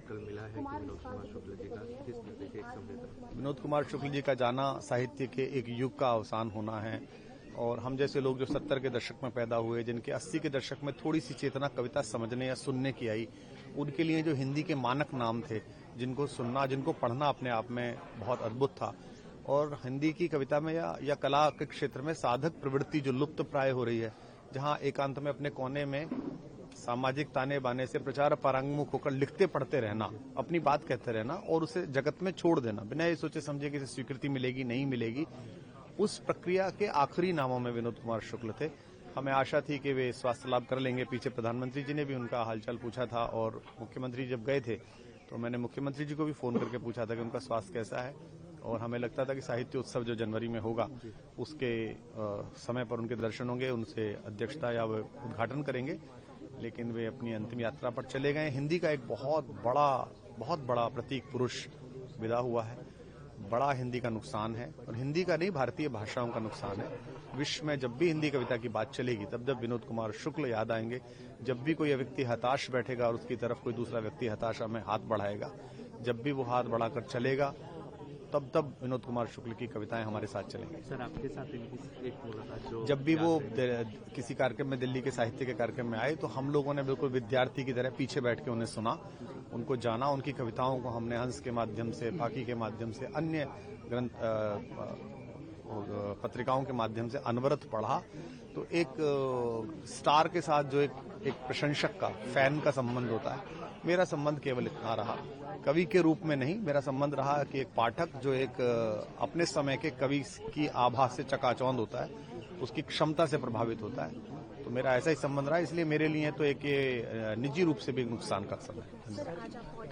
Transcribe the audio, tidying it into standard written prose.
कल मिला है कि विनोद कुमार शुक्ल जी का किस तरह से एक संवेदना। विनोद कुमार शुक्ल जी का जाना साहित्य के एक युग का अवसान होना है और हम जैसे लोग जो 70 के दशक में पैदा हुए, जिनके 80 के दशक में थोड़ी सी चेतना कविता समझने या सुनने की आई, उनके लिए जो हिंदी के मानक नाम थे, जिनको सुनना, जिनको पढ़ना अपने आप में बहुत अद्भुत था। और हिंदी की कविता में या कला के क्षेत्र में साधक प्रवृत्ति जो लुप्त प्राय हो रही है, जहां एकांत में अपने कोने में सामाजिक ताने बाने से प्रचार पारंगमुख होकर लिखते पढ़ते रहना, अपनी बात कहते रहना और उसे जगत में छोड़ देना बिना ये सोचे समझे कि इसे स्वीकृति मिलेगी नहीं मिलेगी, उस प्रक्रिया के आखिरी नामों में विनोद कुमार शुक्ल थे। हमें आशा थी कि वे स्वास्थ्य लाभ कर लेंगे। पीछे प्रधानमंत्री जी ने भी उनका हालचाल पूछा था और मुख्यमंत्री जब गए थे तो मैंने मुख्यमंत्री जी को भी फोन करके पूछा था कि उनका स्वास्थ्य कैसा है और हमें लगता था कि साहित्य उत्सव जो जनवरी में होगा उसके समय पर उनके दर्शन होंगे, उनसे अध्यक्षता या वे उद्घाटन करेंगे, लेकिन वे अपनी अंतिम यात्रा पर चले गए। हिंदी का एक बहुत बड़ा प्रतीक पुरुष विदा हुआ है। बड़ा हिंदी का नुकसान है और हिंदी का नहीं, भारतीय भाषाओं का नुकसान है। विश्व में जब भी हिंदी कविता की बात चलेगी तब जब विनोद कुमार शुक्ल याद आएंगे, जब भी कोई व्यक्ति हताश बैठेगा और उसकी तरफ कोई दूसरा व्यक्ति हताशा में हाथ बढ़ाएगा, जब भी वो हाथ बढ़ाकर चलेगा तब विनोद कुमार शुक्ल की कविताएं हमारे साथ चलेंगी। सर, आपके साथ एक मुलाकात जो जब भी वो किसी कार्यक्रम में, दिल्ली के साहित्य के कार्यक्रम में आए तो हम लोगों ने बिल्कुल विद्यार्थी की तरह पीछे बैठ के उन्हें सुना, उनको जाना, उनकी कविताओं को हमने हंस के माध्यम से, फाकी के माध्यम से, अन्य ग्रंथ पत्रिकाओं के माध्यम से अनवरत पढ़ा। तो एक स्टार के साथ जो एक प्रशंसक का, फैन का संबंध होता है, मेरा संबंध केवल इतना रहा, कवि के रूप में नहीं। मेरा संबंध रहा कि एक पाठक जो एक अपने समय के कवि की आभा से चकाचौंध होता है, उसकी क्षमता से प्रभावित होता है। तो मेरा ऐसा ही संबंध रहा, इसलिए मेरे लिए तो एक ये निजी रूप से भी नुकसान का समय है।